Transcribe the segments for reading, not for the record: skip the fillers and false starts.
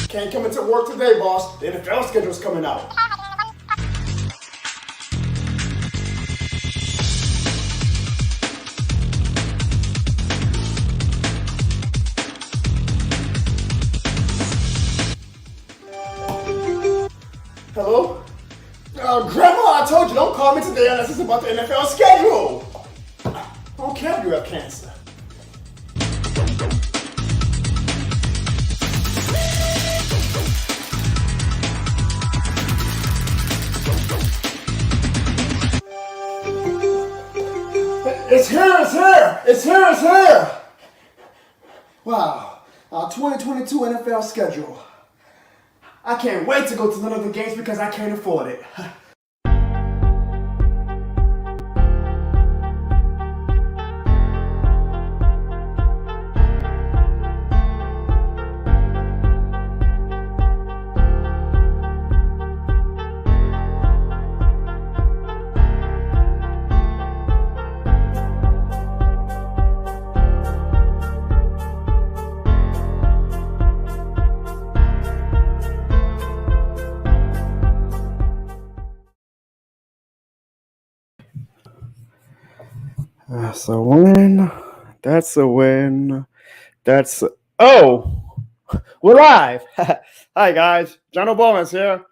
Can't come into work today, boss. The NFL schedule's coming out. Hello? Grandma, I told you, don't call me today unless it's about the NFL schedule. I don't care if you have cancer. It's here! Wow, our 2022 NFL schedule. I can't wait to go to none of the games because I can't afford it. That's a win. That's a win. Oh, we're live. Hi, guys. Jono Bowman's here.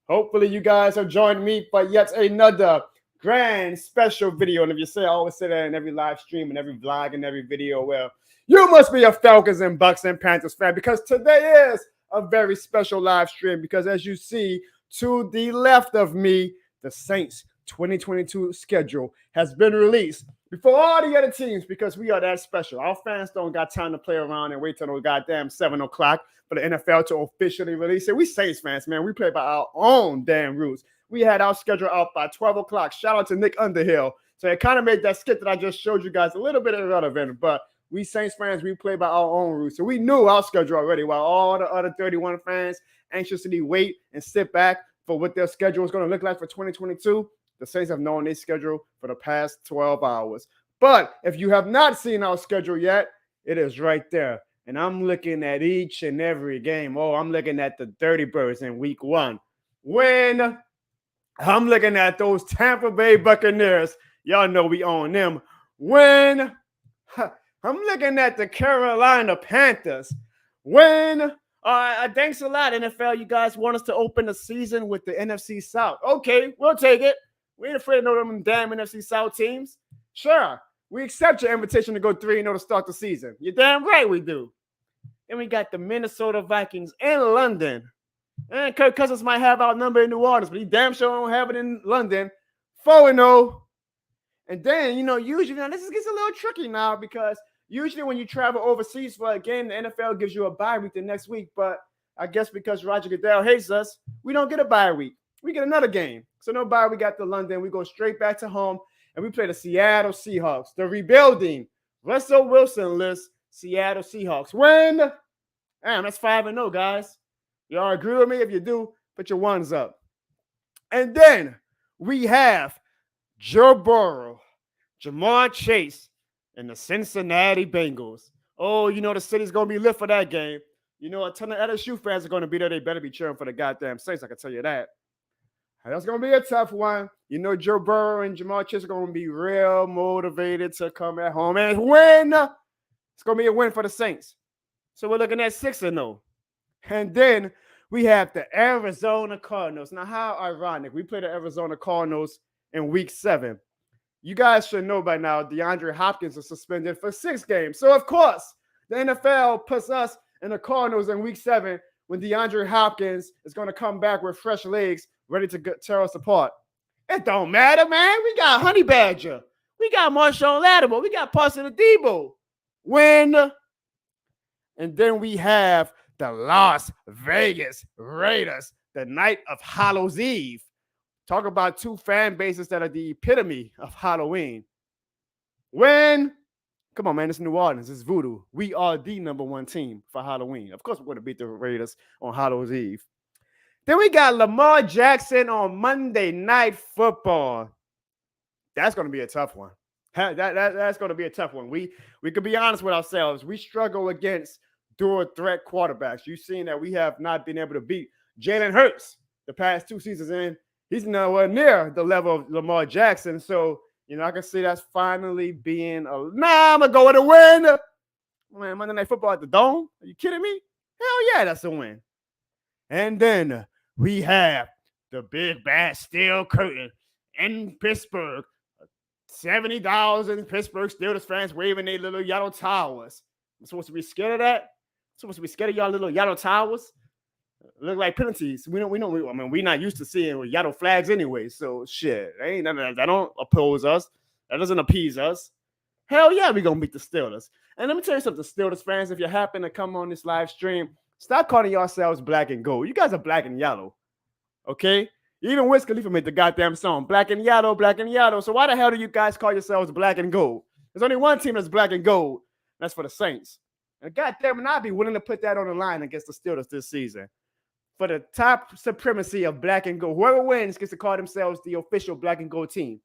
Hopefully, you guys have joined me for yet another grand special video. And if you say, I always say that in every live stream and every vlog and every video, well, you must be a Falcons and Bucks and Panthers fan because today is a very special live stream because as you see to the left of me, the Saints 2022 schedule has been released before all the other teams because we are that special. Our fans don't got time to play around and wait till the goddamn 7 o'clock for the NFL to officially release it. We Saints fans, man. We play by our own damn rules. We had our schedule out by 12 o'clock. Shout out to Nick Underhill. So it kind of made that skit that I just showed you guys a little bit irrelevant, but we Saints fans, we play by our own rules. So we knew our schedule already while all the other 31 fans anxiously wait and sit back for what their schedule is going to look like for 2022. The Saints have known their schedule for the past 12 hours. But if you have not seen our schedule yet, it is right there. And I'm looking at each and every game. Oh, I'm looking at the Dirty Birds in week 1. When I'm looking at those Tampa Bay Buccaneers, y'all know we own them. When I'm looking at the Carolina Panthers. When thanks a lot, NFL. You guys want us to open the season with the NFC South. Okay, we'll take it. We ain't afraid of no them damn NFC South teams. Sure, we accept your invitation to go 3-0 to start the season. You're damn right we do. Then we got the Minnesota Vikings in London. And Kirk Cousins might have our number in New Orleans, but he damn sure don't have it in London. 4-0. And then, usually, this gets a little tricky now because usually when you travel overseas for a game, the NFL gives you a bye week the next week. But I guess because Roger Goodell hates us, we don't get a bye week. We get another game. So no bye, we got to London. We go straight back to home, and we play the Seattle Seahawks, the rebuilding Russell Wilson-less Seattle Seahawks. Win! Damn, that's 5-0, guys. Y'all agree with me? If you do, put your ones up. And then we have Joe Burrow, Jamar Chase, and the Cincinnati Bengals. Oh, the city's going to be lit for that game. A ton of LSU fans are going to be there. They better be cheering for the goddamn Saints, I can tell you that. That's going to be a tough one. Joe Burrow and Jamar Chase are going to be real motivated to come at home and win. It's going to be a win for the Saints. So we're looking at 6-0. And then we have the Arizona Cardinals. Now, how ironic. We play the Arizona Cardinals in week 7. You guys should know by now DeAndre Hopkins is suspended for 6 games. So, of course, the NFL puts us in the Cardinals in week 7 when DeAndre Hopkins is going to come back with fresh legs ready to tear us apart. It don't matter, man. We got Honey Badger. We got Marshawn Lattimore. We got Parson Adebo. Win. And then we have the Las Vegas Raiders, the night of Hallows Eve. Talk about 2 fan bases that are the epitome of Halloween. Win. Come on, man. It's New Orleans. It's voodoo. We are the number 1 team for Halloween. Of course, we're going to beat the Raiders on Hallows Eve. Then we got Lamar Jackson on Monday Night Football. That's going to be a tough one. That's going to be a tough one. We could be honest with ourselves. We struggle against dual threat quarterbacks. You've seen that we have not been able to beat Jalen Hurts the past 2 seasons, and he's nowhere near the level of Lamar Jackson. So, I can see that's finally being I'm going to go with a win. Man, Monday Night Football at the Dome? Are you kidding me? Hell yeah, that's a win. And then we have the big bad steel curtain in Pittsburgh. 70,000 Pittsburgh Steelers fans waving their little yellow towers. I'm supposed to be scared of that? I'm supposed to be scared of y'all little yellow towers? Look like penalties. We're not used to seeing yellow flags anyway. So shit, ain't none of that. That don't oppose us. That doesn't appease us. Hell yeah, we're gonna beat the Steelers. And let me tell you something, Steelers fans, if you happen to come on this live stream, stop calling yourselves black and gold. You guys are black and yellow. Okay? Even Wiz Khalifa made the goddamn song, black and yellow, black and yellow. So why the hell do you guys call yourselves black and gold? There's only one team that's black and gold. That's for the Saints. And goddamn it, I'd be willing to put that on the line against the Steelers this season. For the top supremacy of black and gold. Whoever wins gets to call themselves the official black and gold team.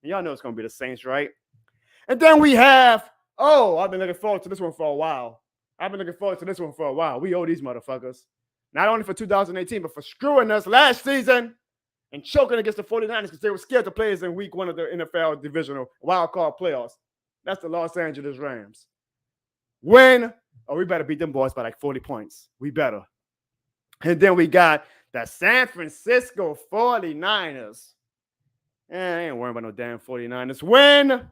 And y'all know it's going to be the Saints, right? And then we have, I've been looking forward to this one for a while. We owe these motherfuckers. Not only for 2018, but for screwing us last season and choking against the 49ers because they were scared to play us in week 1 of the NFL divisional wild card playoffs. That's the Los Angeles Rams. Win. We better beat them boys by like 40 points. We better. And then we got the San Francisco 49ers. I ain't worrying about no damn 49ers. Win.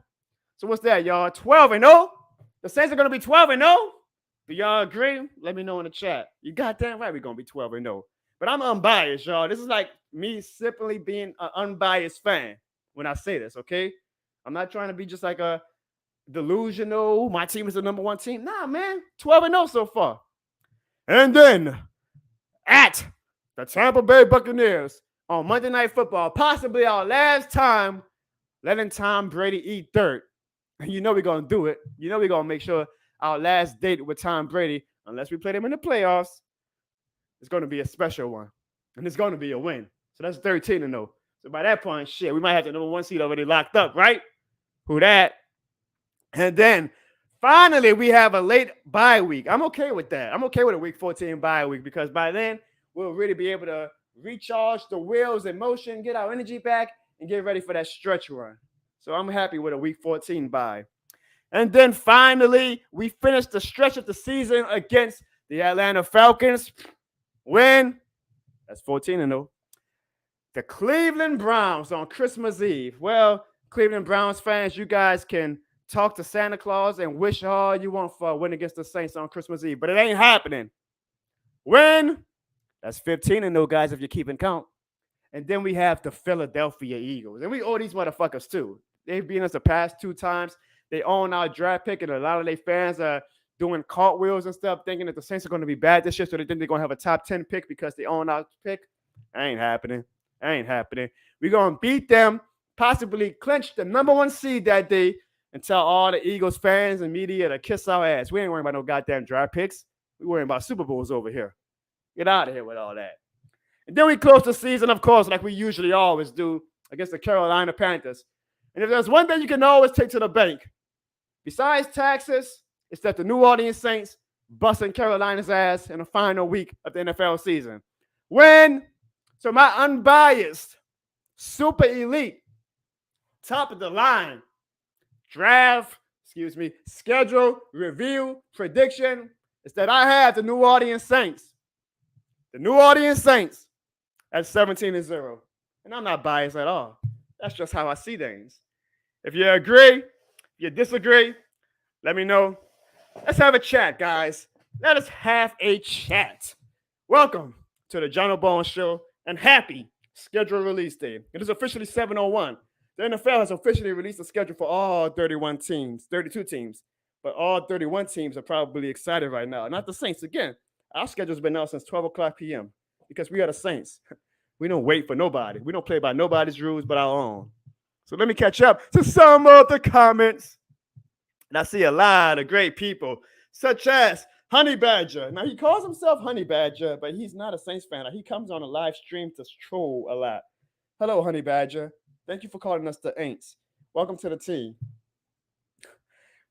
So what's that, y'all? 12-0? The Saints are going to be 12-0? Do y'all agree? Let me know in the chat. You goddamn right we're going to be 12-0. But I'm unbiased, y'all. This is like me simply being an unbiased fan when I say this, okay? I'm not trying to be just like a delusional, my team is the number 1 team. Nah, man. 12-0 so far. And then at the Tampa Bay Buccaneers on Monday Night Football, possibly our last time letting Tom Brady eat dirt. And you know we're going to do it. You know we're going to make sure our last date with Tom Brady, unless we play them in the playoffs, it's going to be a special one. And it's going to be a win. So that's 13-0. So by that point, shit, we might have the number 1 seed already locked up, right? Who that? And then finally, we have a late bye week. I'm okay with that. I'm okay with a week 14 bye week because by then, we'll really be able to recharge the wheels in motion, get our energy back, and get ready for that stretch run. So I'm happy with a week 14 bye. And then finally, we finished the stretch of the season against the Atlanta Falcons. Win. That's 14-0. The Cleveland Browns on Christmas Eve. Well, Cleveland Browns fans, you guys can talk to Santa Claus and wish all you want for a win against the Saints on Christmas Eve, but it ain't happening. Win. That's 15-0, guys, if you're keeping count. And then we have the Philadelphia Eagles. And we owe these motherfuckers too. They've beaten us the past 2 times. They own our draft pick, and a lot of their fans are doing cartwheels and stuff, thinking that the Saints are going to be bad this year, so they think they're going to have a top 10 pick because they own our pick. Ain't happening. We're going to beat them, possibly clinch the number 1 seed that day, and tell all the Eagles fans and media to kiss our ass. We ain't worrying about no goddamn draft picks. We're worrying about Super Bowls over here. Get out of here with all that. And then we close the season, of course, like we usually always do, against the Carolina Panthers. And if there's one thing you can always take to the bank, besides taxes, it's that the New Orleans Saints busting Carolina's ass in the final week of the NFL season. Win. So my unbiased, super elite, top of the line, schedule, review, prediction is that I have the New Orleans Saints. The New Orleans Saints at 17-0. And I'm not biased at all. That's just how I see things. If you agree, if you disagree, let me know. Let's have a chat, guys. Let us have a chat. Welcome to the Jono Bones Show and happy schedule release day. It is officially 7:01. The NFL has officially released a schedule for all 32 teams. But all 31 teams are probably excited right now. Not the Saints. Again, our schedule's been out since 12 o'clock p.m. because we are the Saints. We don't wait for nobody. We don't play by nobody's rules but our own. So let me catch up to some of the comments. And I see a lot of great people, such as Honey Badger. Now, he calls himself Honey Badger, but he's not a Saints fan. He comes on a live stream to troll a lot. Hello, Honey Badger. Thank you for calling us the Aints. Welcome to the team.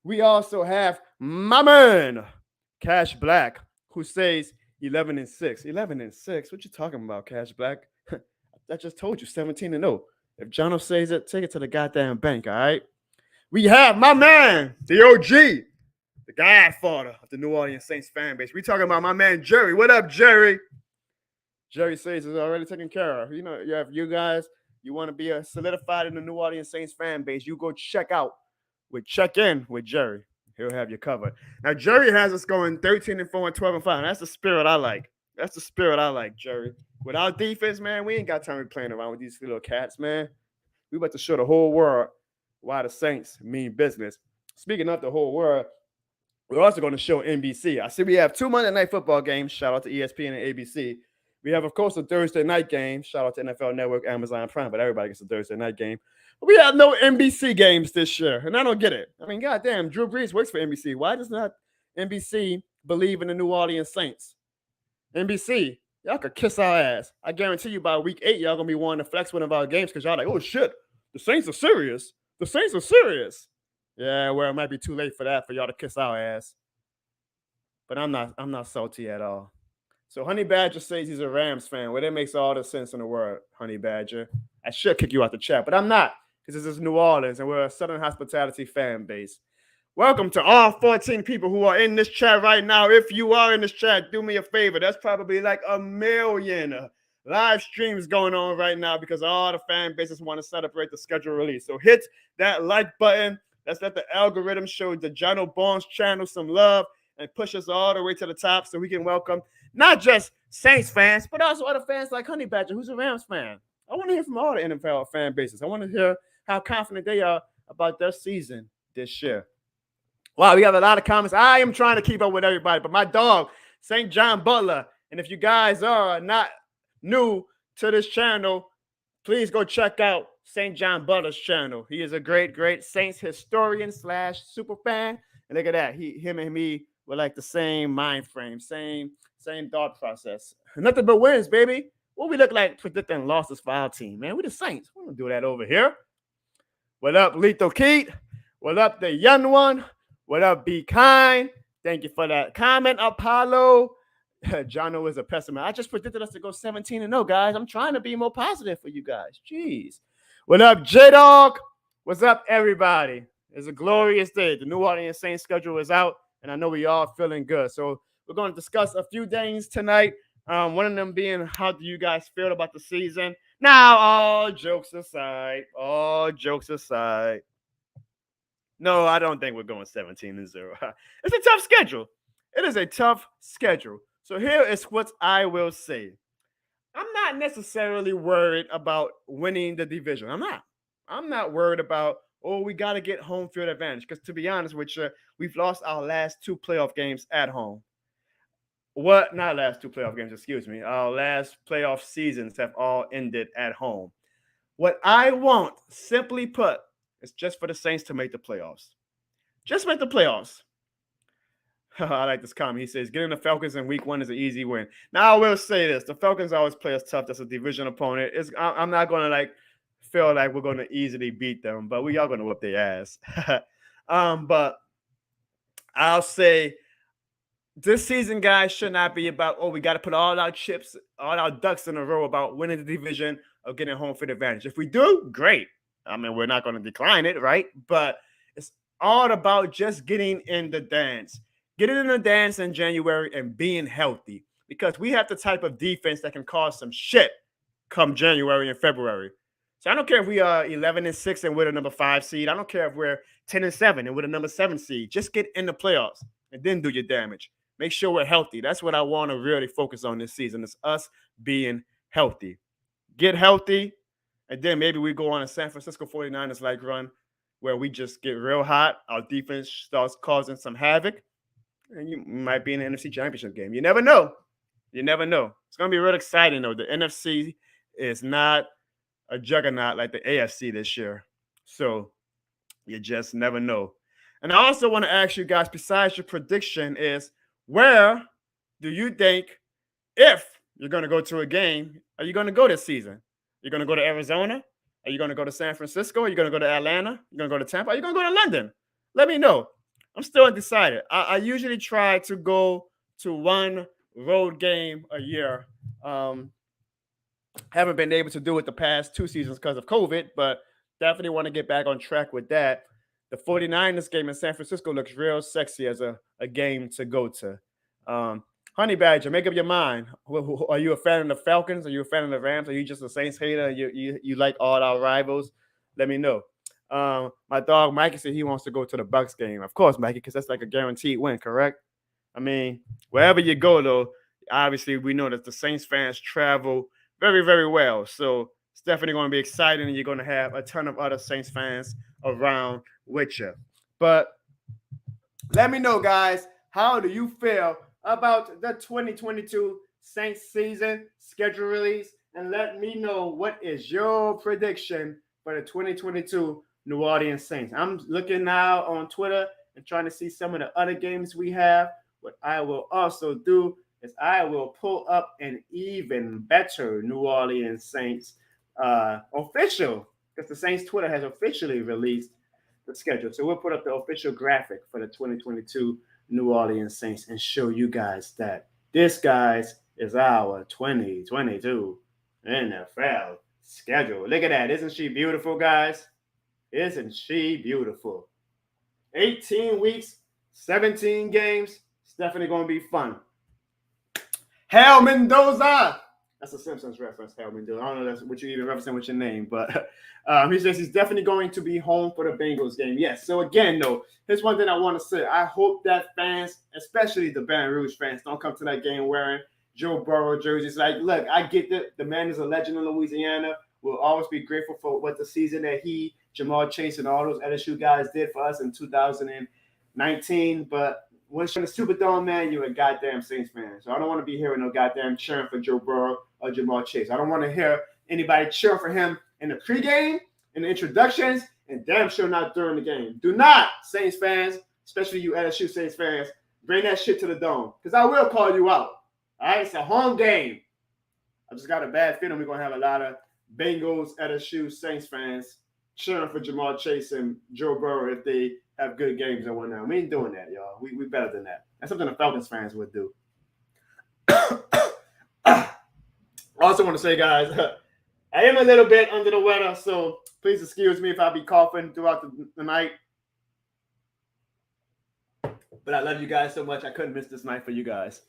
We also have my man, Cash Black, who says 11-6. 11-6? What you talking about, Cash Black? I just told you 17-0. If Jono says it, take it to the goddamn bank, all right? We have my man, the OG, the godfather of the New Orleans Saints fan base. We talking about my man Jerry. What up, Jerry? Jerry says it's already taken care of. You know, if you guys, you want to be solidified in the New Orleans Saints fan base, you go check in with Jerry. He'll have you covered. Now, Jerry has us going 13-4 and 12-5. That's the spirit I like. That's the spirit I like, Jerry. Without defense, man, we ain't got time to be playing around with these little cats, man. We about to show the whole world why the Saints mean business. Speaking of the whole world, we're also going to show NBC. I see we have 2 Monday Night Football games. Shout out to ESPN and ABC. We have, of course, a Thursday night game. Shout out to NFL Network, Amazon Prime, but everybody gets a Thursday night game. But we have no NBC games this year, and I don't get it. I mean, goddamn, Drew Brees works for NBC. Why does not NBC believe in the New Orleans Saints? NBC, y'all could kiss our ass. I guarantee you by week 8, y'all going to be wanting to flex one of our games because y'all like, oh, shit, the Saints are serious. The Saints are serious. Yeah, well, it might be too late for that, for y'all to kiss our ass. But I'm not salty at all. So Honey Badger says he's a Rams fan. Well, that makes all the sense in the world, Honey Badger. I should kick you out the chat, but I'm not, because this is New Orleans, and we're a Southern hospitality fan base. Welcome to all 14 people who are in this chat right now. If you are in this chat, do me a favor. That's probably like 1 million live streams going on right now because all the fan bases want to celebrate the schedule release. So hit that like button. Let's let the algorithm show the Jono Barnes channel some love and push us all the way to the top so we can welcome not just Saints fans, but also other fans like Honey Badger, who's a Rams fan. I want to hear from all the NFL fan bases. I want to hear how confident they are about their season this year. Wow, we have a lot of comments. I am trying to keep up with everybody, but my dog, St. John Butler, and if you guys are not new to this channel, please go check out St. John Butler's channel. He is a great, great Saints historian / super fan. And look at that. Him and me were like the same mind frame, same thought process. Nothing but wins, baby. What we look like predicting losses for our team, man? We the Saints. We don't do that over here. What up, Lethal Keat? What up, the young one? What up, Be Kind? Thank you for that comment, Apollo. Jono is a pessimist. I just predicted us to go 17-0, guys. I'm trying to be more positive for you guys. Jeez. What up, J-Dog? What's up, everybody? It's a glorious day. The New Orleans Saints schedule is out, and I know we all feeling good. So we're going to discuss a few things tonight. One of them being, how do you guys feel about the season? Now, all jokes aside. No, I don't think we're going 17-0. It's a tough schedule. It is a tough schedule. So here is what I will say. I'm not necessarily worried about winning the division. I'm not worried about, we got to get home field advantage. Because to be honest with you, we've lost our last 2 playoff games at home. Not last 2 playoff games, excuse me. Our last playoff seasons have all ended at home. What I want, simply put, is just for the Saints to make the playoffs. Just make the playoffs. I like this comment. He says, getting the Falcons in week 1 is an easy win. Now, I will say this. The Falcons always play us tough. That's a division opponent. I'm not going to feel like we're going to easily beat them, but we are going to whip their ass. But I'll say this season, guys, should not be about, we got to put all our chips, all our ducks in a row about winning the division or getting home field advantage. If we do, great. I mean, we're not going to decline it, right? But it's all about just getting in the dance. Getting in the dance in January and being healthy, because we have the type of defense that can cause some shit come January and February. So I don't care if we are 11-6 and we're the number 5 seed. I don't care if we're 10-7 and we're the number 7 seed. Just get in the playoffs and then do your damage. Make sure we're healthy. That's what I want to really focus on this season, is us being healthy. Get healthy, and then maybe we go on a San Francisco 49ers-like run where we just get real hot. Our defense starts causing some havoc. And you might be in the NFC Championship game. You never know. It's going to be real exciting, though. The NFC is not a juggernaut like the AFC this year. So you just never know. And I also want to ask you guys, besides your prediction, is where do you think, if you're going to go to a game, are you going to go this season? You're going to go to Arizona? Are you going to go to San Francisco? Are you going to go to Atlanta? You're going to go to Tampa? Are you going to go to London? Let me know. I'm still undecided. I usually try to go to one road game a year. Um, haven't been able to do it the past 2 seasons because of COVID, but definitely want to get back on track with that. The 49ers game in San Francisco looks real sexy as a game to go to. Honey Badger, make up your mind. Are you a fan of the Falcons? Are you a fan of the Rams? Are you just a Saints hater? You like all our rivals? Let me know. My dog Mikey said he wants to go to the Bucks game. Of course, Mikey, because that's like a guaranteed win, correct? I mean, wherever you go, though, obviously we know that the Saints fans travel very, very well. So it's definitely going to be exciting, and you're going to have a ton of other Saints fans around with you. But let me know, guys, how do you feel about the 2022 Saints season schedule release? And let me know what is your prediction for the 2022 New Orleans Saints. I'm looking now on Twitter and trying to see some of the other games we have. What I will also do is I will pull up an even better New Orleans Saints official, because the Saints Twitter has officially released the schedule. So we'll put up the official graphic for the 2022 New Orleans Saints and show you guys that this, guys, is our 2022 NFL schedule. Look at that. Isn't she beautiful, guys? Isn't she beautiful? 18 weeks, 17 games. It's definitely going to be fun. Hell Mendoza. That's a Simpsons reference, Hal Mendoza. I don't know that's what you even represent with your name, but he says he's definitely going to be home for the Bengals game. Yes. So again, though, here's one thing I want to say. I hope that fans, especially the Baton Rouge fans, don't come to that game wearing Joe Burrow jerseys. Like, look, I get that the man is a legend in Louisiana. We'll always be grateful for what the season that he, Jamar Chase, and all those LSU guys did for us in 2019. But once you're in the Superdome, man, you're a goddamn Saints fan. So I don't want to be hearing no goddamn cheering for Joe Burrow or Jamar Chase. I don't want to hear anybody cheering for him in the pregame, in the introductions, and damn sure not during the game. Do not, Saints fans, especially you LSU Saints fans, bring that shit to the dome, because I will call you out. All right, it's a home game. I just got a bad feeling we're going to have a lot of Bengals, LSU Saints fans cheering for Jamar Chase and Joe Burrow if they have good games and whatnot. We ain't doing that, y'all. We better than that. That's something the Falcons fans would do. I also want to say, guys, I am a little bit under the weather, so please excuse me if I be coughing throughout the night. But I love you guys so much. I couldn't miss this night for you guys.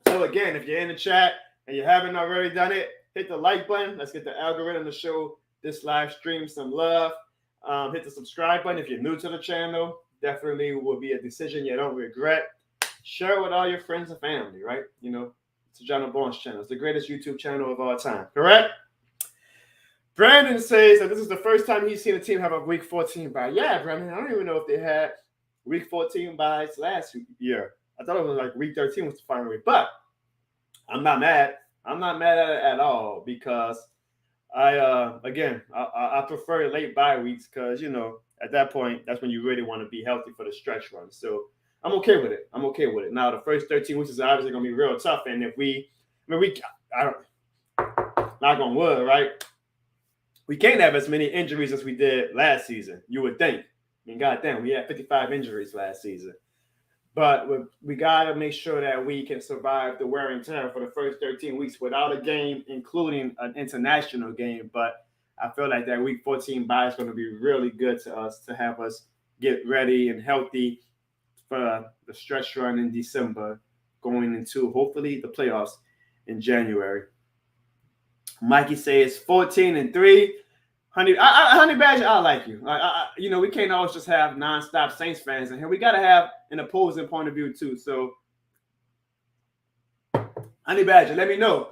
So again, if you're in the chat and you haven't already done it, hit the like button. Let's get the algorithm to show this live stream some love. Hit the subscribe button if you're new to the channel. Definitely will be a decision you don't regret. Share it with all your friends and family, right? You know, it's a Jono Bones channel. It's the greatest YouTube channel of all time, correct? Brandon says that this is the first time he's seen a team have a Week 14 bye. Yeah, Brandon, I don't even know if they had Week 14 byes last year. I thought it was like Week 13 was the final week, but I'm not mad. I'm not mad at it at all, because I prefer late bye weeks, because, you know, at that point, that's when you really want to be healthy for the stretch run. So I'm okay with it. Now, the first 13 weeks is obviously going to be real tough. And if knock on wood, right? We can't have as many injuries as we did last season, you would think. I mean, goddamn, we had 55 injuries last season. But we got to make sure that we can survive the wear and tear for the first 13 weeks without a game, including an international game. But I feel like that Week 14 bye is going to be really good to us, to have us get ready and healthy for the stretch run in December, going into hopefully the playoffs in January. Mikey says 14-3. Honey Badger, I like you. You know, we can't always just have nonstop Saints fans in here. We got to have an opposing point of view too. So, Honey Badger, let me know.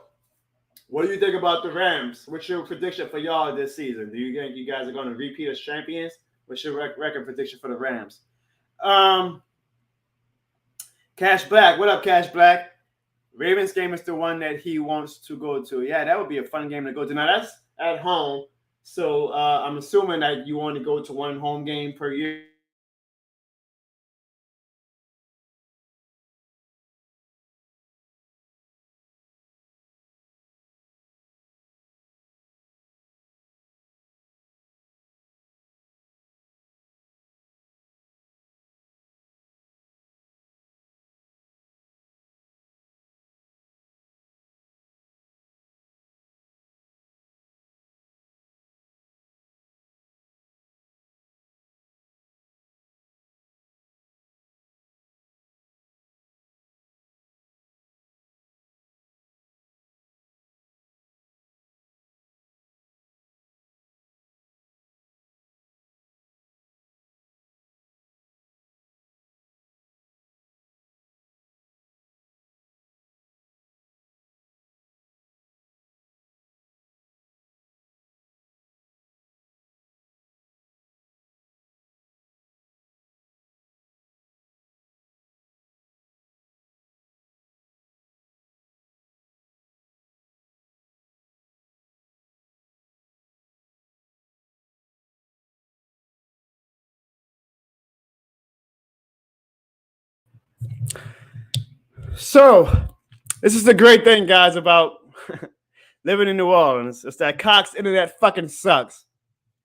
What do you think about the Rams? What's your prediction for y'all this season? Do you think you guys are going to repeat as champions? What's your record prediction for the Rams? Cash Black, what up, Cash Black? Ravens game is the one that he wants to go to. Yeah, that would be a fun game to go to. Now, that's at home. So I'm assuming that you want to go to one home game per year. So, this is the great thing, guys, about living in New Orleans. It's that Cox internet fucking sucks.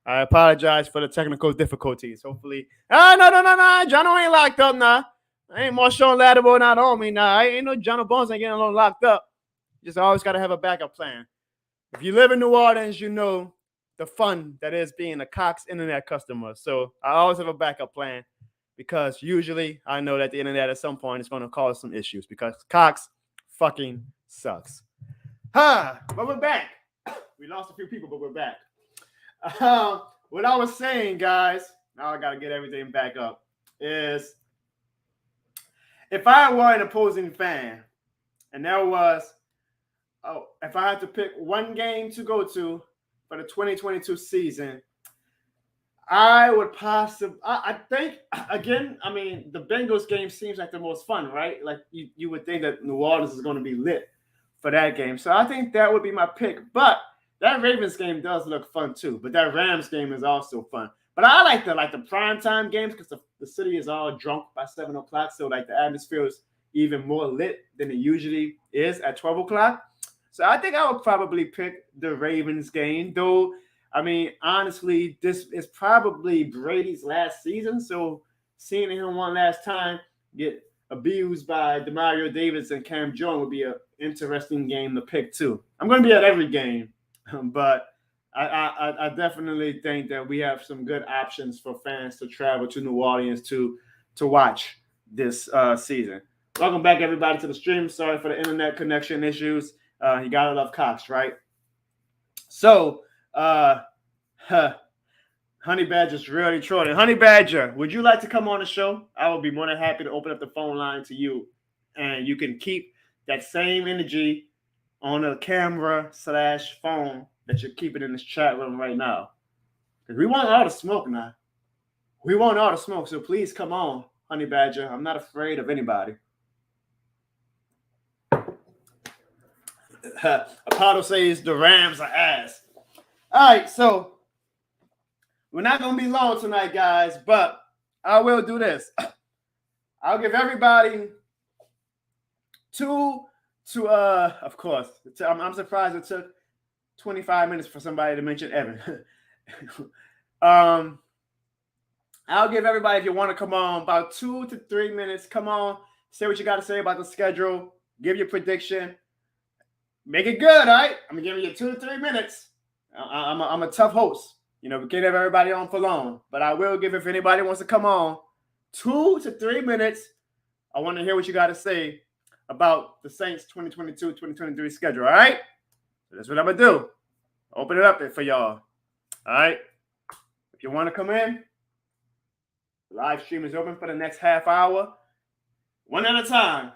I apologize for the technical difficulties. Hopefully, no, Jono ain't locked up now. I ain't Marshawn Lattimore not on me now. I ain't no Jono Bones ain't getting a little locked up. You just always gotta have a backup plan. If you live in New Orleans, you know the fun that is being a Cox internet customer. So I always have a backup plan because usually I know that the internet at some point is going to cause some issues because Cox fucking sucks. But we're back. We lost a few people, but we're back. What I was saying, guys, now I got to get everything back up, is if I were an opposing fan and there was, if I had to pick one game to go to for the 2022 season, I would possibly, I think, again, I mean, the Bengals game seems like the most fun, right? Like you would think that New Orleans is going to be lit for that game. So I think that would be my pick. But that Ravens game does look fun too. But that Rams game is also fun. But I like the primetime games because the city is all drunk by 7 o'clock. So like the atmosphere is even more lit than it usually is at 12 o'clock. So I think I would probably pick the Ravens game, though. I mean, honestly, this is probably Brady's last season. So seeing him one last time get abused by Demario Davis and Cam Jones would be an interesting game to pick too. I'm going to be at every game, but I definitely think that we have some good options for fans to travel to New Orleans to watch this season. Welcome back, everybody, to the stream. Sorry for the internet connection issues. You gotta love Cox, right? So, Honey Badger's really trolling. Honey Badger, would you like to come on the show? I would be more than happy to open up the phone line to you, and you can keep that same energy on the camera/phone that you're keeping in this chat room right now. Because we want all the smoke now. We want all the smoke, so please come on, Honey Badger. I'm not afraid of anybody. Apollo says the Rams are ass. All right, so we're not going to be long tonight, guys, but I will do this. I'll give everybody of course, I'm surprised it took 25 minutes for somebody to mention Evan. I'll give everybody, if you want to come on, about 2 to 3 minutes. Come on, say what you got to say about the schedule. Give your prediction. Make it good, all right? I'm giving you 2 to 3 minutes. I'm a tough host. You know, we can't have everybody on for long, but I will give, if anybody wants to come on, 2 to 3 minutes. I want to hear what you got to say about the Saints 2022-2023 schedule, all right? So that's what I'm going to do. Open it up for y'all, all right? If you want to come in, the live stream is open for the next half hour. One at a time.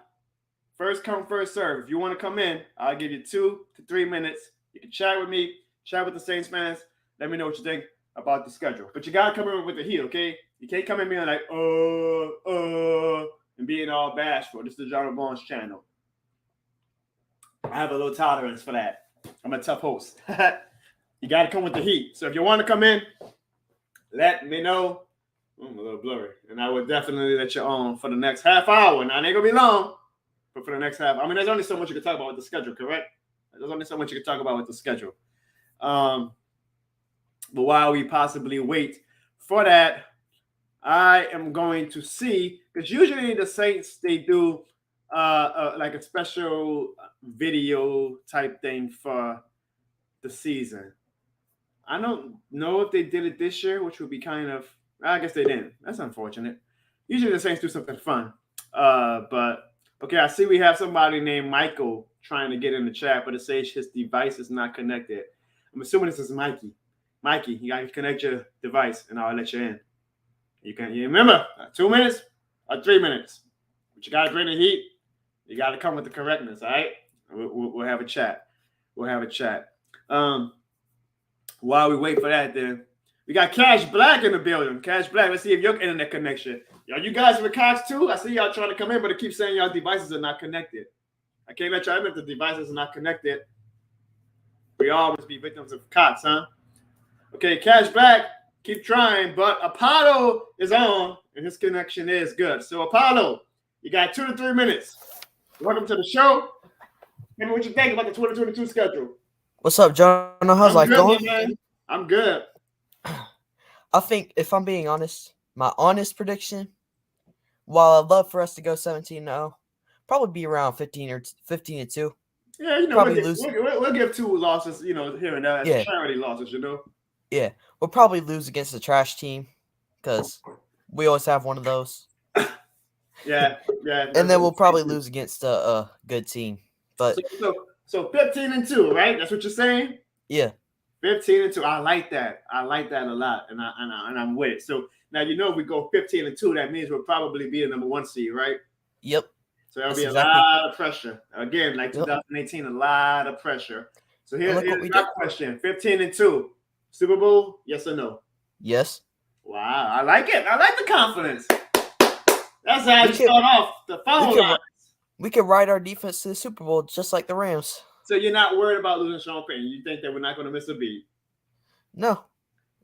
First come, first serve. If you want to come in, I'll give you 2 to 3 minutes. You can chat with me, chat with the Saints fans. Let me know what you think about the schedule. But you got to come in with the heat, okay? You can't come in being like, and being all bashful. This is the Jono Bones channel. I have a little tolerance for that. I'm a tough host. You got to come with the heat. So if you want to come in, let me know. I'm a little blurry. And I will definitely let you on for the next half hour. Now, it ain't going to be long. But for the next half, I mean, there's only so much you can talk about with the schedule, correct? There's only so much you can talk about with the schedule. But while we possibly wait for that, I am going to see, because usually the Saints, they do like a special video type thing for the season. I don't know if they did it this year, which would be kind of, I guess they didn't. That's unfortunate. Usually the Saints do something fun. But okay, I see we have somebody named Michael trying to get in the chat, but it says his device is not connected. I'm assuming this is Mikey. Mikey, you got to connect your device, and I'll let you in. You remember, 2 minutes or 3 minutes. But you got to bring the heat. You got to come with the correctness, all right? We'll have a chat. We'll have a chat. While we wait for that, then, we got Cash Black in the building. Cash Black, let's see if your internet connection. Are you guys with Cox too? I see y'all trying to come in, but it keeps saying y'all devices are not connected. I can't let y'all in if the devices are not connected. We all must be victims of Cox, huh? Okay, Cash Black, keep trying, but Apollo is on, and his connection is good. So, Apollo, You got 2 to 3 minutes. Welcome to the show. Tell me what you think about the 2022 schedule. What's up, Jono? How's life I'm going? good, my man. I'm good. I think, if I'm being honest, my honest prediction, while I'd love for us to go 17-0, probably be around 15 or 2. Yeah, Probably lose. we'll give two losses, here and there as Yeah, charity losses. yeah. We'll probably lose against the trash team because we always have one of those. Yeah, yeah. And That's then what we'll I'm probably saying. lose against a good team. But So 15-2, right? That's what you're saying. yeah, 15-2. I like that. I like that a lot, and I'm with it. So now if we go 15-2, that means we'll probably be the number one seed, right? yep. So there'll That's be a exactly. lot of pressure. Again, like Yep. 2018, a lot of pressure. So And look what here's we my did. question: 15-2, Super Bowl, yes or no? Yes. Wow, I like it. I like the confidence. That's how We you could start off the we phone could line. we could ride our defense to the Super Bowl just like the Rams. So you're not worried about losing Sean Payton. You think that we're not going to miss a beat, No.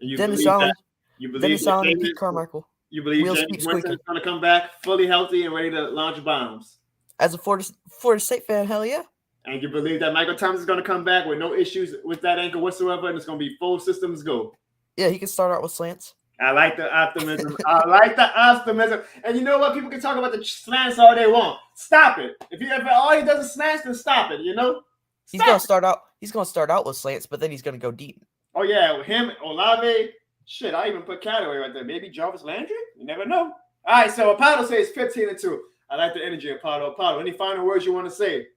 and you Dennis believe that Allen, you believe Dennis that Allen, and Pete James, Carmichael. you believe Wheels James keep Winston is squeaking. going to come back fully healthy and ready to launch bombs, As a Florida State fan, hell yeah. and you believe that Michael Thomas is going to come back with no issues with that ankle whatsoever, and it's going to be full systems go. Yeah, he can start out with slants. I like the optimism. I like the optimism. And you know what? People can talk about the slants all they want. Stop it. If all he does is slants, then stop it. He's gonna Stop it. start out. He's gonna start out with slants, but then he's gonna go deep. Oh yeah, with him, Olave. Shit, I even put Callaway right there. Maybe Jarvis Landry. You never know. All right, so Apollo says 15-2. I like the energy, Apollo. Apollo, any final words you want to say?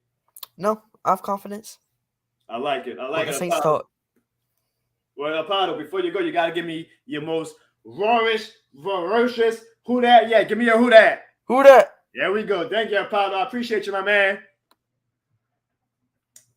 No, I have confidence. I like it. I What like the it, Saints Apollo. thought. Well, Apollo, before you go, you gotta give me your most roarish, ferocious who that? Yeah, give me your who that. Who that? There we go. Thank you, Apollo. I appreciate you, my man.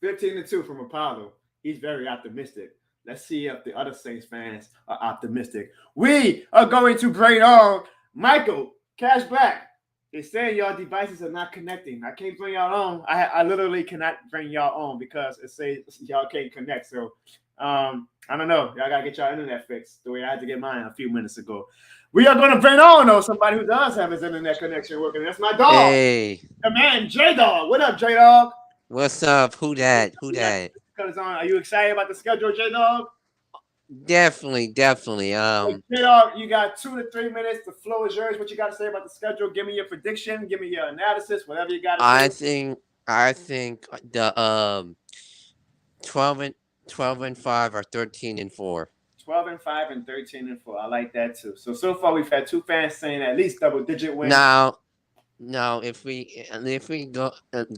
15-2 from Apollo. He's very optimistic. Let's see if the other Saints fans are optimistic. We are going to bring on Michael Cash Black. They're saying y'all devices are not connecting. I can't bring y'all on. I literally cannot bring y'all on because it says y'all can't connect. So I don't know. Y'all gotta get y'all internet fixed the way I had to get mine a few minutes ago. We are going to bring on though somebody who does have his internet connection working. That's my dog, Hey, the man J Dog. What up, J Dog? what's up? Who that? Who that? Are you excited about the schedule, J Dog? Definitely. J Dog, you got 2 to 3 minutes. The floor is yours. What you got to say about the schedule? Give me your prediction. Give me your analysis. Whatever you got to I say. think the 12 and 5 or 13-4. 12-5 and 13-4. I like that too. So far we've had two fans saying at least double-digit wins. Now, if we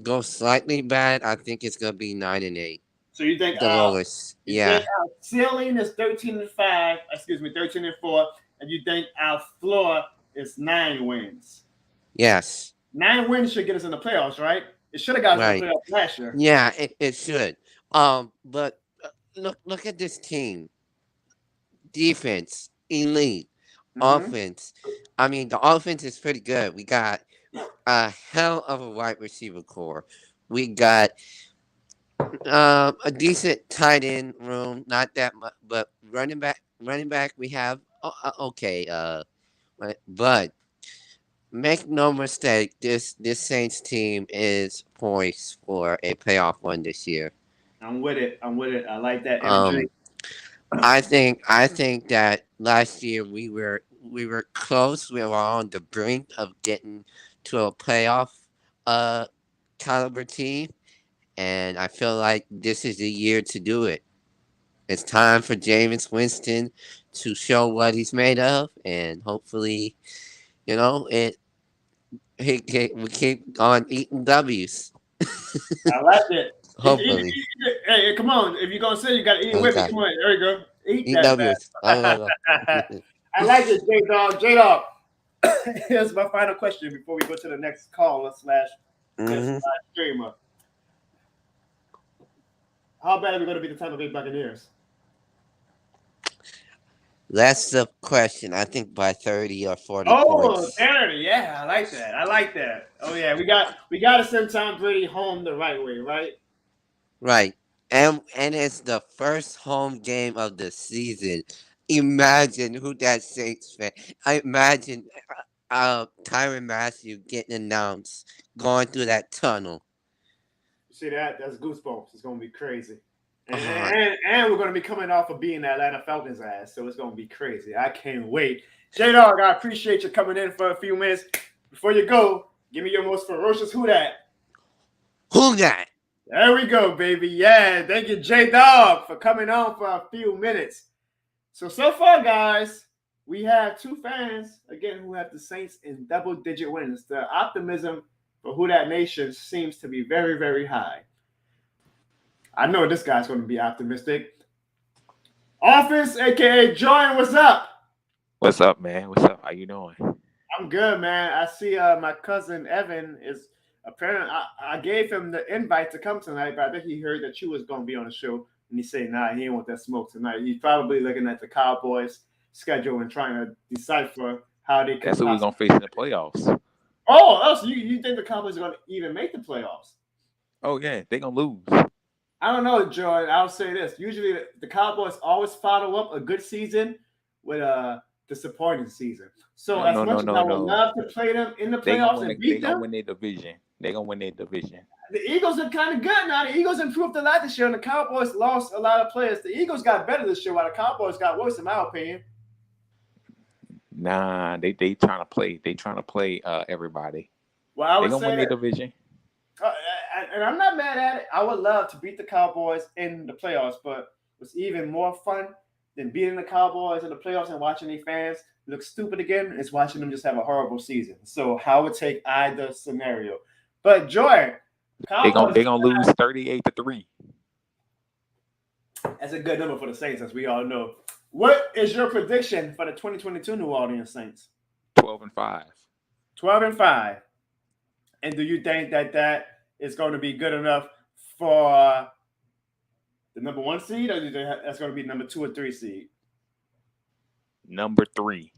go slightly bad, I think it's gonna be 9-8. So you think The lowest, yeah. think our ceiling is 13-5, 13-4, and you think our floor is 9 wins. Yes. 9 wins should get us in the playoffs, right? It should have got us in the playoffs last year. Yeah, it should. But look at this team. Defense, elite. Offense. I mean, the offense is pretty good. We got a hell of a wide receiver core. We got a decent tight end room, not that much, but running back, we have okay. But make no mistake, this Saints team is poised for a playoff one this year. I'm with it. I like that energy. I think that last year we were close. We were on the brink of getting to a playoff caliber team, and I feel like this is the year to do it. It's time for Jameis Winston to show what he's made of, and hopefully, it we keep on eating W's. I like it. Hopefully. Hey, come on. If you're going to say you got to eat with me, Okay. come on. There you go. Eat Eat that W's. I like it, J Dog. J Dog. Here's my final question before we go to the next caller slash streamer. How bad are we going to be the Tampa Bay Buccaneers? That's the question. I think by 30 or 40 points. 30. Yeah, I like that. Oh yeah, we got to send Tom Brady home the right way, right? Right. And it's the first home game of the season. Imagine who that Saints fan. Tyrann Mathieu getting announced, going through that tunnel. You see that? That's goosebumps. It's gonna be crazy. And, Uh, and we're gonna be coming off of beating the Atlanta Falcons ass, so it's gonna be crazy. I can't wait. J-Dog, I appreciate you coming in for a few minutes. Before you go, give me your most ferocious who dat. who that? There we go, baby. Yeah, thank you, J-Dog, for coming on for a few minutes. So far, guys, we have two fans, again, who have the Saints in double-digit wins. The optimism for Who Dat Nation seems to be very, very high. I know this guy's going to be optimistic. Office, a.k.a. Jordan, what's up? What's up, man? What's up? How you doing? I'm good, man. I see my cousin Evan is apparently. I gave him the invite to come tonight, but I think he heard that you was going to be on the show, and he said, "Nah, he didn't want that smoke tonight." He's probably looking at the Cowboys schedule and trying to decipher how they can. That's who we're gonna face in the playoffs. Oh, so you think the Cowboys are going to even make the playoffs? Oh yeah, they're gonna lose. I don't know, Jordan. I'll say this: usually the Cowboys always follow up a good season with a disappointing season. So as much as I would love to play them in the playoffs and beat them, they're gonna win their division. They're gonna win their division. The Eagles are kind of good now. The Eagles improved a lot this year, and the Cowboys lost a lot of players. The Eagles got better this year, while the Cowboys got worse, in my opinion. Nah, they trying to play. They trying to play everybody. Well, I would they're gonna say win their division. And I'm not mad at it. I would love to beat the Cowboys in the playoffs, but what's even more fun than beating the Cowboys in the playoffs and watching their fans look stupid again is watching them just have a horrible season. So I would take either scenario. But Jordan, they're gonna lose 38-3. That's a good number for the Saints, as we all know. What is your prediction for the 2022 New Orleans Saints? 12-5. 12-5. And do you think that is going to be good enough for the number 1 seed, or do you think that's going to be number 2 or 3 seed? Number 3.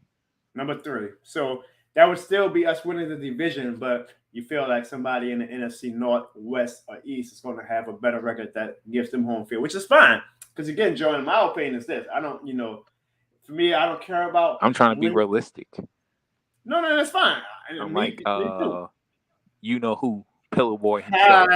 Number 3. So that would still be us winning the division, but you feel like somebody in the NFC North, West, or East is going to have a better record that gives them home field, which is fine. Because again, Joe, in my opinion, is this: I don't, for me, I don't care about. I'm trying to be realistic. No, that's fine. I'm like, you know who, Pillow Boy himself.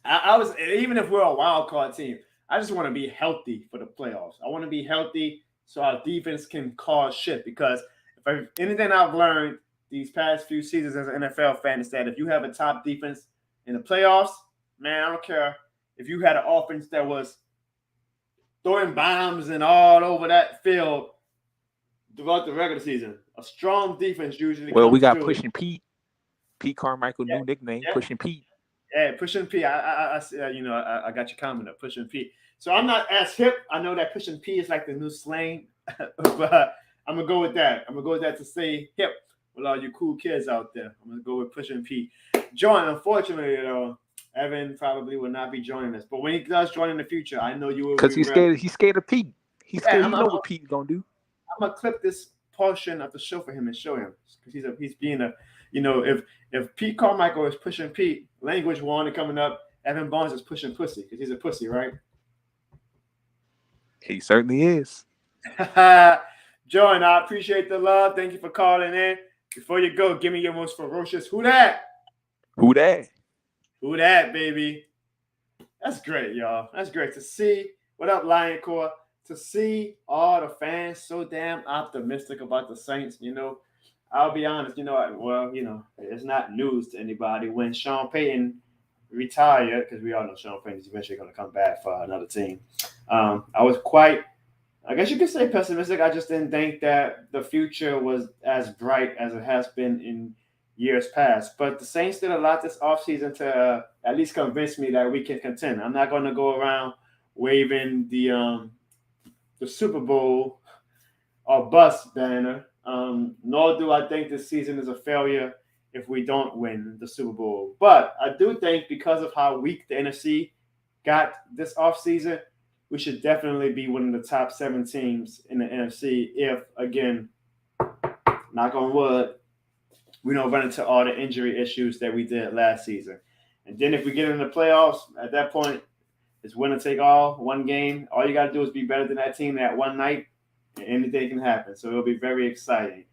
I was, even if we're a wild card team, I just want to be healthy for the playoffs. I want to be healthy so our defense can cause shit. Because if anything I've learned these past few seasons as an NFL fan is that if you have a top defense in the playoffs, man, I don't care if you had an offense that was throwing bombs and all over that field throughout the regular season. A strong defense usually. Well, we got Pushing Pete. Pete Carmichael, new nickname, Pushing Pete. Yeah, Pushing Pete. I got your comment up, Pushing Pete. So I'm not as hip. I know that Pushing Pete is like the new slang, but I'm gonna go with that. I'm gonna go with that to stay hip with all you cool kids out there. I'm gonna go with Pushing Pete. John, unfortunately, Evan probably will not be joining us. But when he does join in the future, I know you will. Because he's scared. He's scared of Pete. He's scared. You know what Pete's gonna do. I'm gonna clip this portion of the show for him and show him because he's being a. If Pete Carmichael is pushing Pete, language one coming up, Evan Barnes is pushing pussy because he's a pussy, right? He certainly is. John, I appreciate the love. Thank you for calling in. Before you go, give me your most ferocious who dat? Who dat? Who dat, baby? That's great, y'all. That's great to see. What up, Lion Core? To see all the fans so damn optimistic about the Saints, I'll be honest, it's not news to anybody. When Sean Payton retired, because we all know Sean Payton is eventually going to come back for another team, I was quite, I guess you could say, pessimistic. I just didn't think that the future was as bright as it has been in years past. But the Saints did a lot this offseason to at least convince me that we can contend. I'm not going to go around waving the Super Bowl or bust banner. Nor do I think this season is a failure if we don't win the Super Bowl. But I do think because of how weak the NFC got this offseason, we should definitely be one of the top 7 teams in the NFC if, again, knock on wood, we don't run into all the injury issues that we did last season. And then if we get in the playoffs, at that point, it's winner take all, one game. All you got to do is be better than that team that one night, and anything can happen. So it'll be very exciting.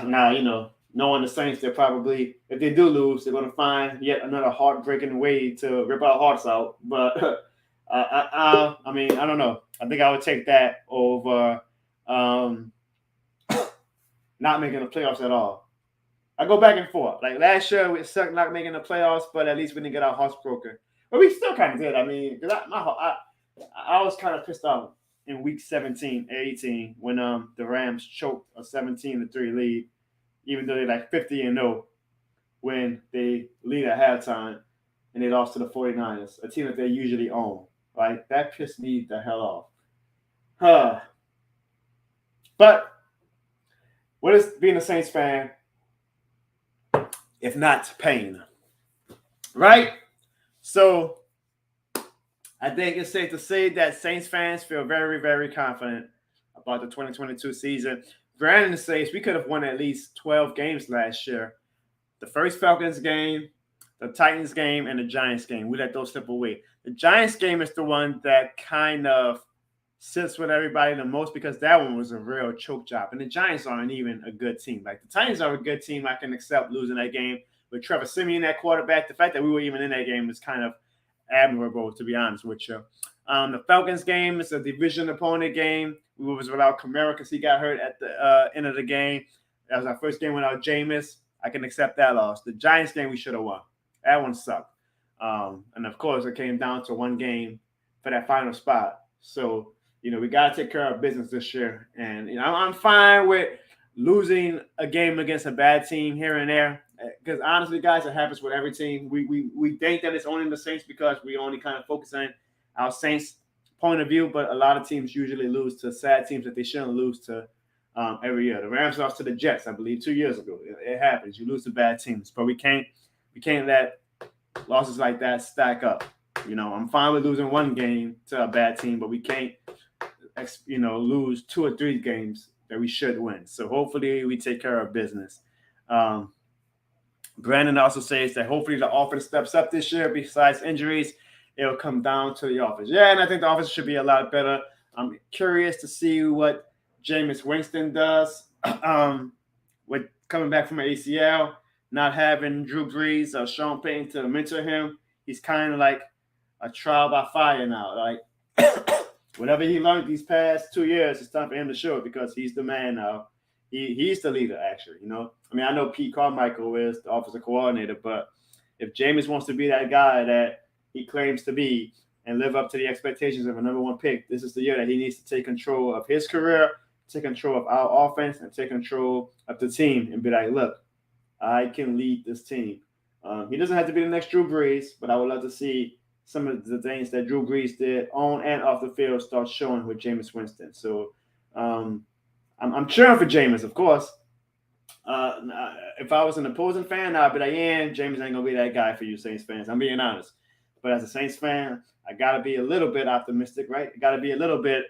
Now, knowing the Saints, they're probably, if they do lose, they're going to find yet another heartbreaking way to rip our hearts out. But I mean, I don't know. I think I would take that over not making the playoffs at all. I go back and forth. Like last year, we sucked not making the playoffs, but at least we didn't get our hearts broken. But we still kind of did. I mean, because I was kind of pissed off in week 17, 18 when the Rams choked a 17-3 lead, even though they're like 50-0 when they lead at halftime and they lost to the 49ers, a team that they usually own. Right? That pissed me the hell off. But what is being a Saints fan if not pain? Right? So I think it's safe to say that Saints fans feel very, very confident about the 2022 season. Brandon says we could have won at least 12 games last year. The first Falcons game, the Titans game, and the Giants game. We let those slip away. The Giants game is the one that kind of sits with everybody the most because that one was a real choke job. And the Giants aren't even a good team. Like the Titans are a good team. I can accept losing that game with Trevor Siemian at quarterback. The fact that we were even in that game is kind of admirable, to be honest with you. The Falcons game is a division opponent game. We was without Kamara because he got hurt at the end of the game. That was our first game without Jameis. I can accept that loss. The Giants game we should have won. That one sucked. And of course, it came down to one game for that final spot. So, we got to take care of business this year. And, I'm fine with losing a game against a bad team here and there. Because honestly, guys, it happens with every team. We think that it's only the Saints because we only kind of focus on our Saints point of view. But a lot of teams usually lose to sad teams that they shouldn't lose to every year. The Rams lost to the Jets, I believe, 2 years ago. It happens. You lose to bad teams. But we can't let losses like that stack up. I'm fine with losing one game to a bad team, but we can't, lose 2 or 3 games that we should win. So hopefully we take care of business. Brandon also says that hopefully the offense steps up this year. Besides injuries, it'll come down to the offense. Yeah, and I think the offense should be a lot better. I'm curious to see what Jameis Winston does with coming back from an ACL, not having Drew Brees or Sean Payton to mentor him. He's kind of like a trial by fire now. Like whatever he learned these past 2 years, it's time for him to show it because he's the man now. He's the leader, actually. I mean, I know Pete Carmichael is the offensive coordinator, but if Jameis wants to be that guy that he claims to be and live up to the expectations of a number 1 pick, this is the year that he needs to take control of his career, take control of our offense, and take control of the team and be like, look, I can lead this team. He doesn't have to be the next Drew Brees, but I would love to see some of the things that Drew Brees did on and off the field start showing with Jameis Winston. So I'm cheering for Jameis, of course. If I was an opposing fan, I'd be like, yeah, Jameis ain't going to be that guy for you Saints fans. I'm being honest. But as a Saints fan, I got to be a little bit optimistic, right? I got to be a little bit,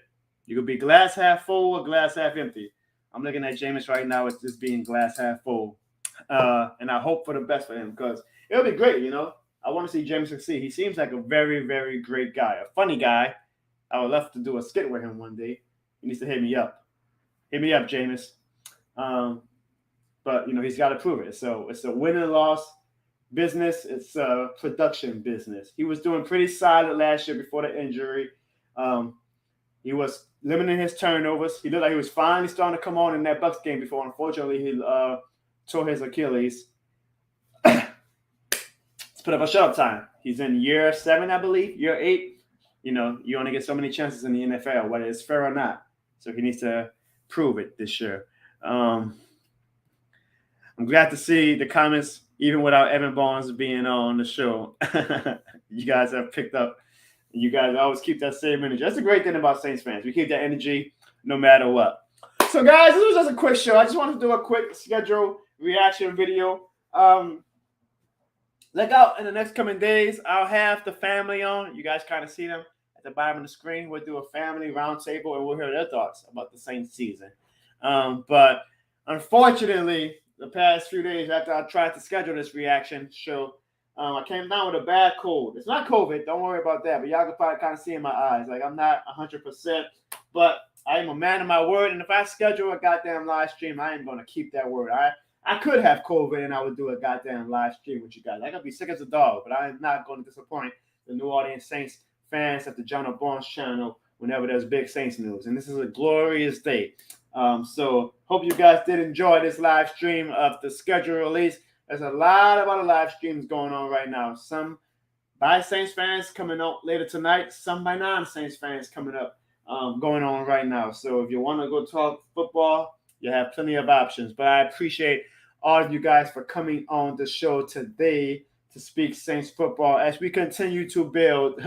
you could be glass half full or glass half empty. I'm looking at Jameis right now as just being glass half full. And I hope for the best for him because it'll be great, I want to see Jameis succeed. He seems like a very, very great guy, a funny guy. I would love to do a skit with him one day. He needs to hit me up. Hit me up, Jameis. But, he's got to prove it. So it's a win and loss business. It's a production business. He was doing pretty solid last year before the injury. He was limiting his turnovers. He looked like he was finally starting to come on in that Bucks game before. Unfortunately, he tore his Achilles. Let's put up a shut-up time. He's in year 7, I believe, year 8. You only get so many chances in the NFL, whether it's fair or not. So he needs to prove it this year. I'm glad to see the comments, even without Evan Barnes being on the show. You guys have picked up. You guys always keep that same energy. That's the great thing about Saints fans. We keep that energy no matter what. So, guys, this was just a quick show. I just wanted to do a quick schedule reaction video. Look out in the next coming days. I'll have the family on. You guys kind of see them at the bottom of the screen. We'll do a family roundtable and we'll hear their thoughts about the Saints season. But unfortunately, the past few days after I tried to schedule this reaction show, I came down with a bad cold. It's not COVID. Don't worry about that. But y'all can probably kind of see in my eyes. Like, I'm not 100%. But I am a man of my word, and if I schedule a goddamn live stream, I am gonna keep that word. I could have COVID and I would do a goddamn live stream with you guys. I gotta be sick as a dog, but I am not going to disappoint the New Orleans Saints fans at the Jono Barnes channel whenever there's big Saints news. And this is a glorious day. So hope you guys did enjoy this live stream of the schedule release. There's a lot of other live streams going on right now. Some by Saints fans coming up later tonight, some by non-Saints fans coming up going on right now. So if you want to go talk football, you have plenty of options. But I appreciate all of you guys for coming on the show today to speak Saints football as we continue to build.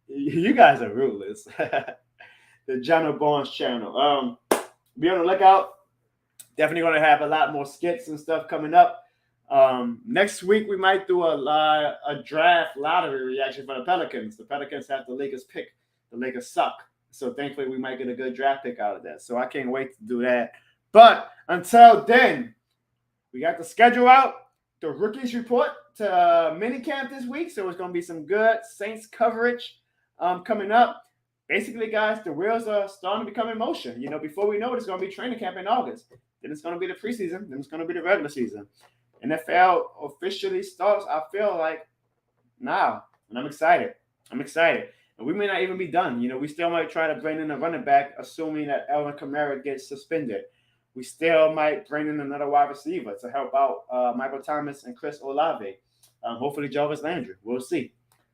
You guys are ruthless. The Jono Barnes channel. Be on the lookout. Definitely going to have a lot more skits and stuff coming up. Next week we might do a draft lottery reaction for the Pelicans. The Pelicans have the Lakers pick. The Lakers suck. So thankfully we might get a good draft pick out of that. So I can't wait to do that. But until then, we got the schedule out. The rookies report to minicamp this week. So it's going to be some good Saints coverage coming up. Basically, guys, the wheels are starting to become in motion. You know, before we know it, it's going to be training camp in August. Then it's going to be the preseason. Then it's going to be the regular season. NFL officially starts, I feel like, now. And I'm excited. And we may not even be done. You know, we still might try to bring in a running back, assuming that Alvin Kamara gets suspended. We still might bring in another wide receiver to help out Michael Thomas and Chris Olave. Hopefully, Jarvis Landry. We'll see.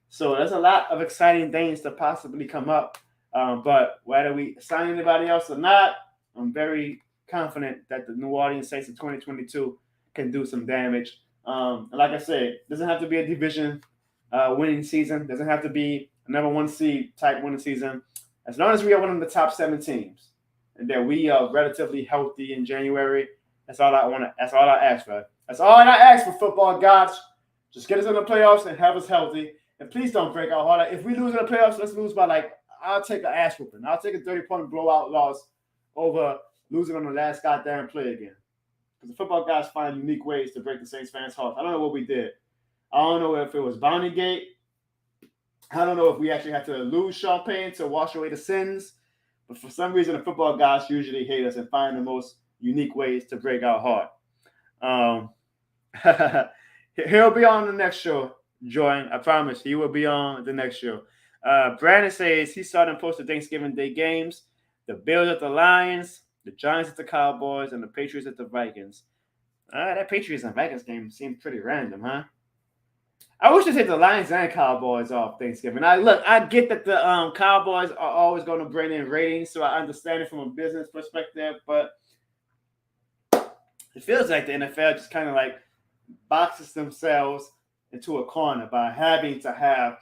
So there's a lot of exciting things to possibly come up. But whether we sign anybody else or not, I'm very confident that the New Orleans Saints in 2022 can do some damage. And like I said, it doesn't have to be a division winning season. Doesn't have to be a number one seed type winning season. As long as we are one of the top 7 teams and that we are relatively healthy in January, that's all I want to. That's all I ask for. That's all I ask for, football gods. Just get us in the playoffs and have us healthy. And please don't break our heart. If we lose in the playoffs, let's lose by I'll take an ass whooping. I'll take a 30-point blowout loss over losing on the last goddamn play again. Because the football guys find unique ways to break the Saints fans' hearts. I don't know what we did. I don't know if it was Bounty Gate. I don't know if we actually had to lose champagne to wash away the sins. But for some reason, the football guys usually hate us and find the most unique ways to break our heart. He'll be on the next show, Jordan. I promise. He will be on the next show. Brandon says he saw them post the Thanksgiving Day games. The Bills at the Lions, the Giants at the Cowboys, and the Patriots at the Vikings. That Patriots and Vikings game seemed pretty random, huh? I wish they take the Lions and Cowboys off Thanksgiving. I get that the Cowboys are always going to bring in ratings, so I understand it from a business perspective, but it feels like the NFL just kind of like boxes themselves into a corner by having to have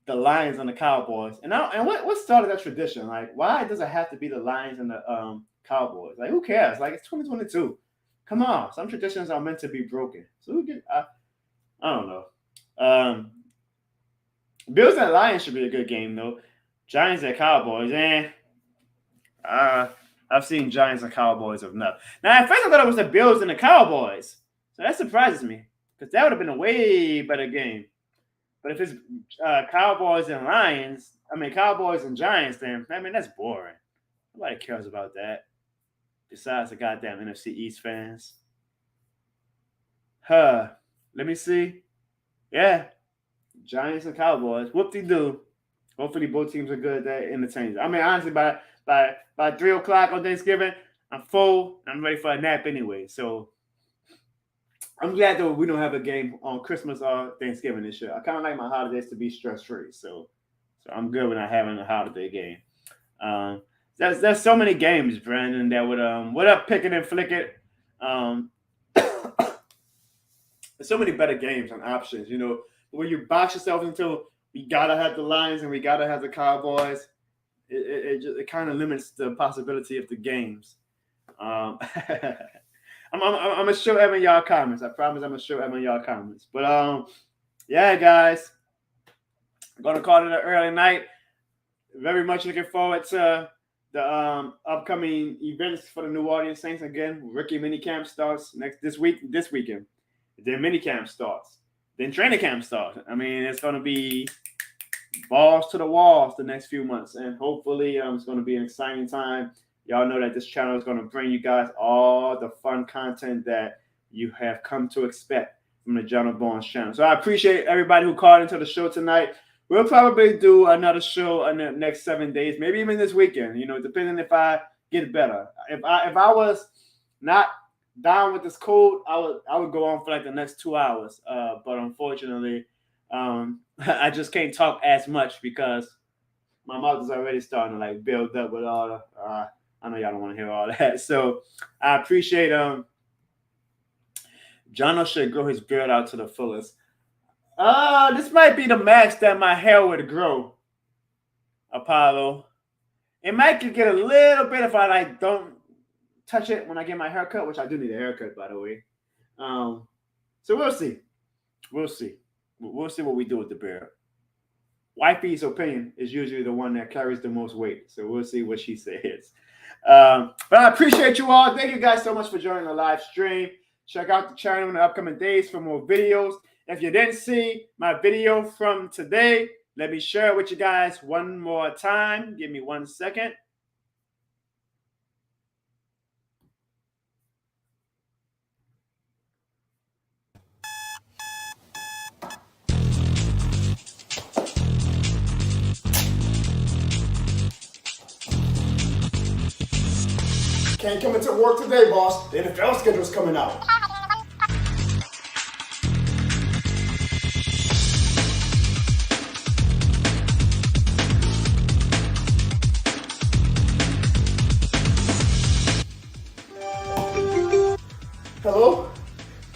the Lions and the Cowboys. And what started that tradition? Like, why does it have to be the Lions and the Cowboys? Like, who cares? Like, it's 2022. Come on. Some traditions are meant to be broken. So who get I don't know. Bills and Lions should be a good game, though. Giants and Cowboys, I've seen Giants and Cowboys enough. Now, at first I thought it was the Bills and the Cowboys. So that surprises me. Because that would have been a way better game. But if it's Cowboys and Giants, then, that's boring. Nobody cares about that. Besides the goddamn NFC East fans. Let me see. Yeah. Giants and Cowboys. Whoop-de-doo. Hopefully both teams are good. That entertains. Honestly, by 3 o'clock on Thanksgiving, I'm full. I'm ready for a nap anyway. So I'm glad that we don't have a game on Christmas or Thanksgiving this year. I kind of like my holidays to be stress-free. So I'm good with not having a holiday game. There's so many games, Brandon, that would what up, Pick It and Flick It? There's so many better games and options, you know. When you box yourself into we gotta have the Lions and we gotta have the Cowboys, it kind of limits the possibility of the games. I'm gonna show Evan y'all comments. I promise I'm gonna show Evan y'all comments. But yeah, guys, I'm gonna call it an early night. Very much looking forward to the upcoming events for the New Orleans Saints. Again, rookie minicamp starts this weekend. Then minicamp starts. Then training camp starts. It's going to be balls to the walls the next few months, and hopefully it's going to be an exciting time. Y'all know that this channel is going to bring you guys all the fun content that you have come to expect from the Jono Bones channel. So I appreciate everybody who called into the show tonight. We'll probably do another show in the next 7 days, maybe even this weekend, depending if I get better. If I was not down with this cold, I would go on for like the next 2 hours. But unfortunately, I just can't talk as much because my mouth is already starting to like build up with all the I know y'all don't want to hear all that. So I appreciate Jono should grow his beard out to the fullest. This might be the max that my hair would grow, Apollo. It might get a little bit if I like don't touch it when I get my haircut, which I do need a haircut, by the way. So we'll see. We'll see what we do with the beard. Wifey's opinion is usually the one that carries the most weight. So we'll see what she says. But I appreciate you all. Thank you guys so much for joining the live stream. Check out the channel in the upcoming days for more videos. If you didn't see my video from today, let me share it with you guys one more time. Give me 1 second. Can't come into work today, boss. The NFL schedule's coming out. Hello?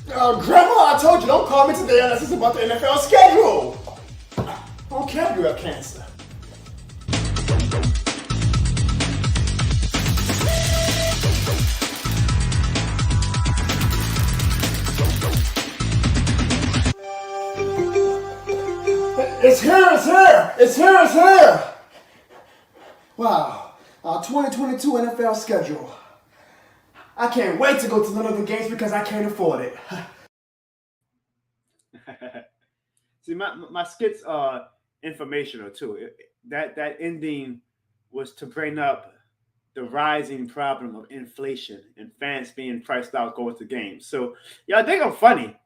Grandma, I told you, don't call me today unless it's about the NFL schedule. I don't care if you have cancer. It's here, it's here! It's here, it's here! Wow, 2022 NFL schedule. I can't wait to go to none of the games because I can't afford it. See, my skits are informational too. That ending was to bring up the rising problem of inflation and fans being priced out going to games. So y'all think I'm funny.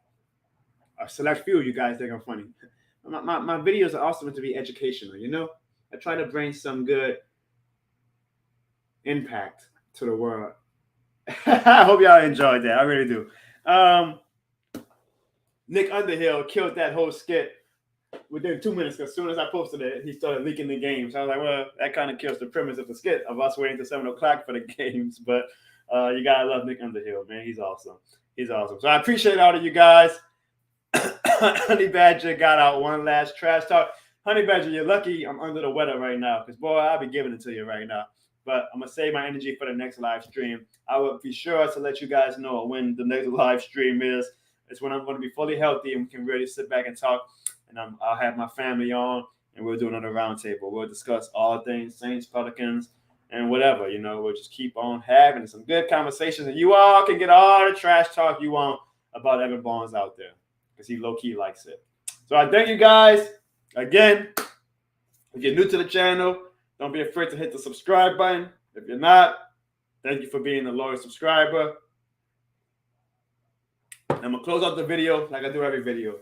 A select few of you guys think I'm funny. My videos are also meant to be educational, I try to bring some good impact to the world. I hope y'all enjoyed that. I really do. Nick Underhill killed that whole skit within 2 minutes. As soon as I posted it, he started leaking the games. I was like, well, that kind of kills the premise of the skit of us waiting till 7 o'clock for the games. But you gotta love Nick Underhill, man. He's awesome. He's awesome. So I appreciate all of you guys. Honey Badger got out one last trash talk. Honey Badger, you're lucky I'm under the weather right now because, boy, I'll be giving it to you right now. But I'm going to save my energy for the next live stream. I will be sure to let you guys know when the next live stream is. It's when I'm going to be fully healthy and we can really sit back and talk. And I'll have my family on and we'll do another roundtable. We'll discuss all things Saints, Pelicans, and whatever. We'll just keep on having some good conversations. And you all can get all the trash talk you want about Evan Barnes out there because he low-key likes it. So I thank you guys. Again, if you're new to the channel, don't be afraid to hit the subscribe button. If you're not, thank you for being a loyal subscriber. I'm going to close out the video like I do every video.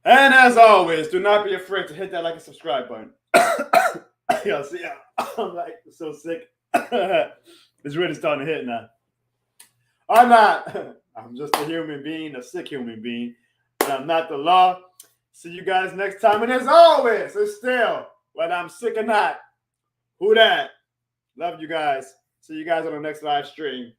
And as always, do not be afraid to hit that like and subscribe button. Y'all see, I'm like so sick. It's really starting to hit now. I'm not. I'm just a human being, a sick human being. And I'm not the law. See you guys next time. And as always, it's still, whether I'm sick or not, who that? Love you guys. See you guys on the next live stream.